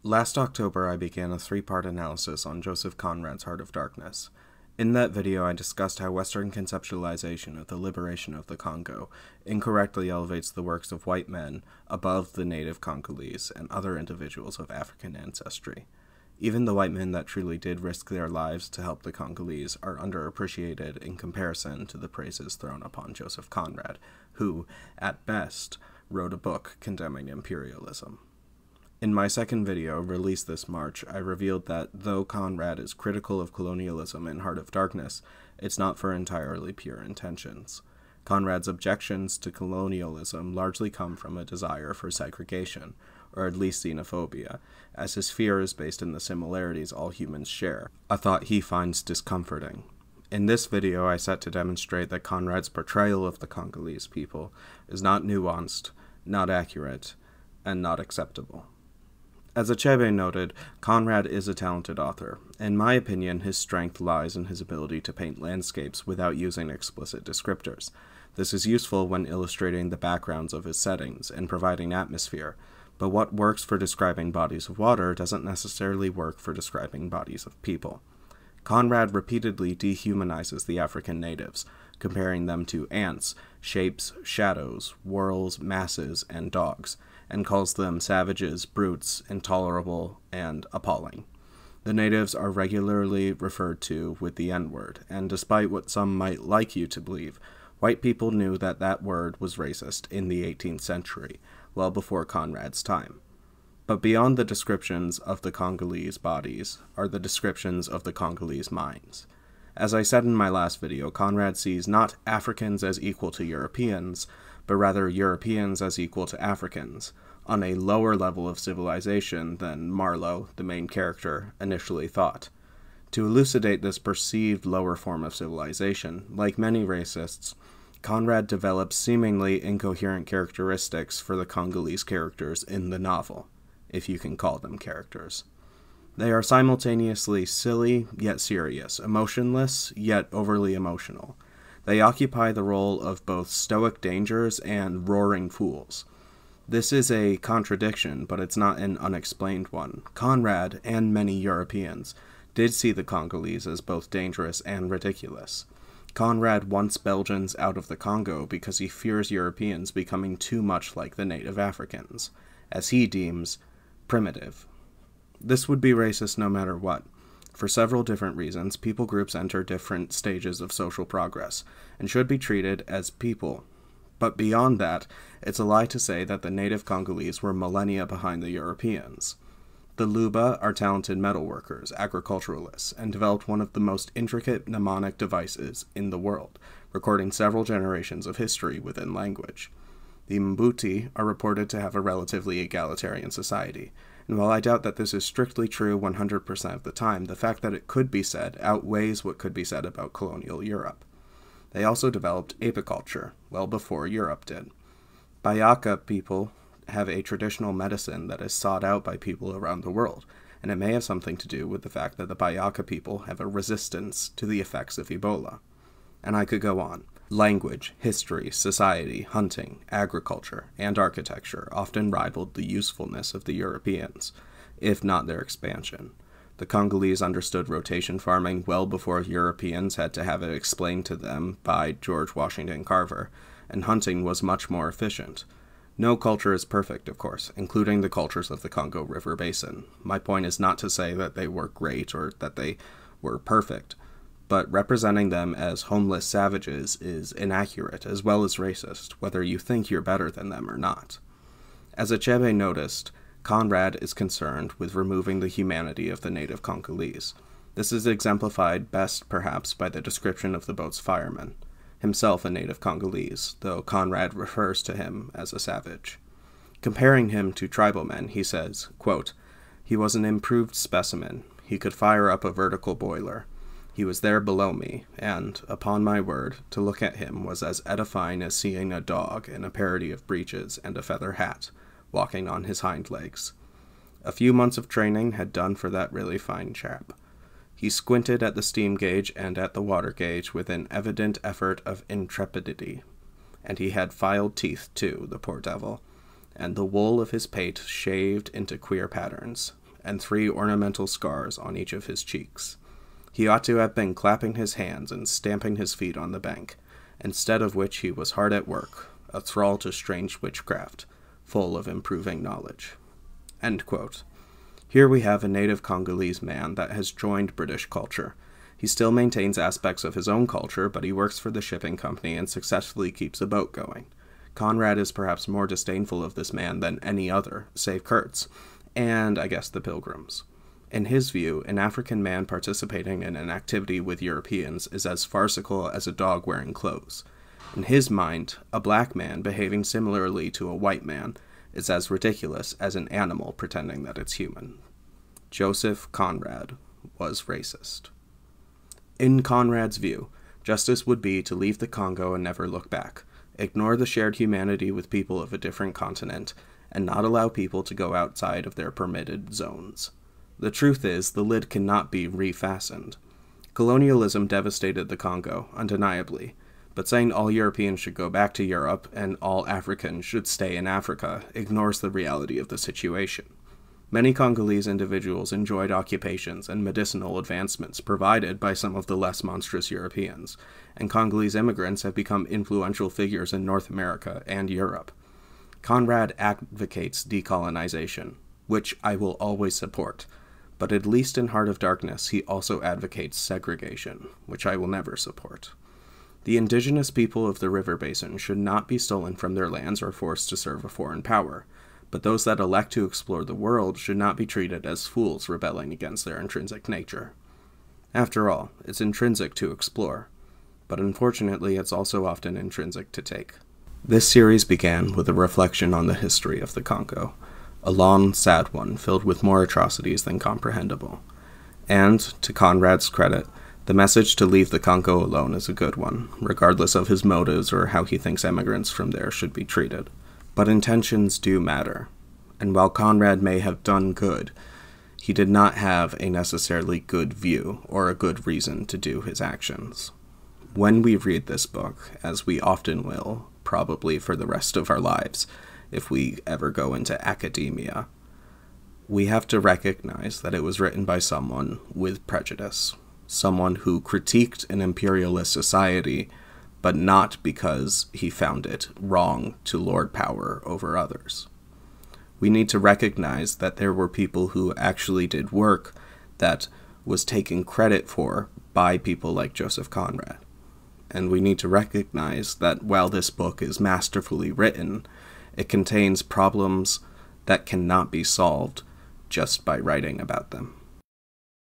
Last October, I began a three-part analysis on Joseph Conrad's Heart of Darkness. In that video, I discussed how Western conceptualization of the liberation of the Congo incorrectly elevates the works of white men above the native Congolese and other individuals of African ancestry. Even the white men that truly did risk their lives to help the Congolese are underappreciated in comparison to the praises thrown upon Joseph Conrad, who, at best, wrote a book condemning imperialism. In my second video, released this March, I revealed that though Conrad is critical of colonialism in Heart of Darkness, it's not for entirely pure intentions. Conrad's objections to colonialism largely come from a desire for segregation, or at least xenophobia, as his fear is based in the similarities all humans share, a thought he finds discomforting. In this video, I set to demonstrate that Conrad's portrayal of the Congolese people is not nuanced, not accurate, and not acceptable. As Achebe noted, Conrad is a talented author. In my opinion, his strength lies in his ability to paint landscapes without using explicit descriptors. This is useful when illustrating the backgrounds of his settings and providing atmosphere, but what works for describing bodies of water doesn't necessarily work for describing bodies of people. Conrad repeatedly dehumanizes the African natives, comparing them to ants, shapes, shadows, whorls, masses, and dogs, and calls them savages, brutes, intolerable, and appalling. The natives are regularly referred to with the N-word, and despite what some might like you to believe, white people knew that that word was racist in the 18th century, well before Conrad's time. But beyond the descriptions of the Congolese bodies are the descriptions of the Congolese minds. As I said in my last video, Conrad sees not Africans as equal to Europeans, but rather Europeans as equal to Africans, on a lower level of civilization than Marlowe, the main character, initially thought. To elucidate this perceived lower form of civilization, like many racists, Conrad develops seemingly incoherent characteristics for the Congolese characters in the novel, if you can call them characters. They are simultaneously silly, yet serious, emotionless, yet overly emotional. They occupy the role of both stoic dangers and roaring fools. This is a contradiction, but it's not an unexplained one. Conrad, and many Europeans, did see the Congolese as both dangerous and ridiculous. Conrad wants Belgians out of the Congo because he fears Europeans becoming too much like the native Africans, as he deems primitive. This would be racist no matter what. For several different reasons, people groups enter different stages of social progress, and should be treated as people. But beyond that, it's a lie to say that the native Congolese were millennia behind the Europeans. The Luba are talented metalworkers, agriculturalists, and developed one of the most intricate mnemonic devices in the world, recording several generations of history within language. The Mbuti are reported to have a relatively egalitarian society, and while I doubt that this is strictly true 100% of the time, the fact that it could be said outweighs what could be said about colonial Europe. They also developed apiculture, well before Europe did. Bayaka people have a traditional medicine that is sought out by people around the world, and it may have something to do with the fact that the Bayaka people have a resistance to the effects of Ebola. And I could go on. Language, history, society, hunting, agriculture, and architecture often rivaled the usefulness of the Europeans, if not their expansion. The Congolese understood rotation farming well before Europeans had to have it explained to them by George Washington Carver, and hunting was much more efficient. No culture is perfect, of course, including the cultures of the Congo River Basin. My point is not to say that they were great or that they were perfect, but representing them as homeless savages is inaccurate as well as racist, whether you think you're better than them or not. As Achebe noticed, Conrad is concerned with removing the humanity of the native Congolese. This is exemplified best, perhaps, by the description of the boat's fireman, himself a native Congolese, though Conrad refers to him as a savage. Comparing him to tribal men, he says, quote, "He was an improved specimen. He could fire up a vertical boiler. He was there below me, and, upon my word, to look at him was as edifying as seeing a dog in a parody of breeches and a feather hat, walking on his hind legs. A few months of training had done for that really fine chap. He squinted at the steam gauge and at the water gauge with an evident effort of intrepidity, and he had filed teeth too, the poor devil, and the wool of his pate shaved into queer patterns, and 3 ornamental scars on each of his cheeks. He ought to have been clapping his hands and stamping his feet on the bank, instead of which he was hard at work, a thrall to strange witchcraft, full of improving knowledge." End quote. Here we have a native Congolese man that has joined British culture. He still maintains aspects of his own culture, but he works for the shipping company and successfully keeps a boat going. Conrad is perhaps more disdainful of this man than any other, save Kurtz, and I guess the Pilgrims. In his view, an African man participating in an activity with Europeans is as farcical as a dog wearing clothes. In his mind, a black man behaving similarly to a white man is as ridiculous as an animal pretending that it's human. Joseph Conrad was racist. In Conrad's view, justice would be to leave the Congo and never look back, ignore the shared humanity with people of a different continent, and not allow people to go outside of their permitted zones. The truth is, the lid cannot be refastened. Colonialism devastated the Congo, undeniably, but saying all Europeans should go back to Europe and all Africans should stay in Africa ignores the reality of the situation. Many Congolese individuals enjoyed occupations and medicinal advancements provided by some of the less monstrous Europeans, and Congolese immigrants have become influential figures in North America and Europe. Conrad advocates decolonization, which I will always support, but at least in Heart of Darkness he also advocates segregation, which I will never support. The indigenous people of the river basin should not be stolen from their lands or forced to serve a foreign power, but those that elect to explore the world should not be treated as fools rebelling against their intrinsic nature. After all, it's intrinsic to explore, but unfortunately it's also often intrinsic to take. This series began with a reflection on the history of the Congo, a long, sad one filled with more atrocities than comprehensible. And, to Conrad's credit, the message to leave the Congo alone is a good one, regardless of his motives or how he thinks immigrants from there should be treated. But intentions do matter, and while Conrad may have done good, he did not have a necessarily good view or a good reason to do his actions. When we read this book, as we often will, probably for the rest of our lives, if we ever go into academia, we have to recognize that it was written by someone with prejudice, someone who critiqued an imperialist society, but not because he found it wrong to lord power over others. We need to recognize that there were people who actually did work that was taken credit for by people like Joseph Conrad. And we need to recognize that while this book is masterfully written, it contains problems that cannot be solved just by writing about them.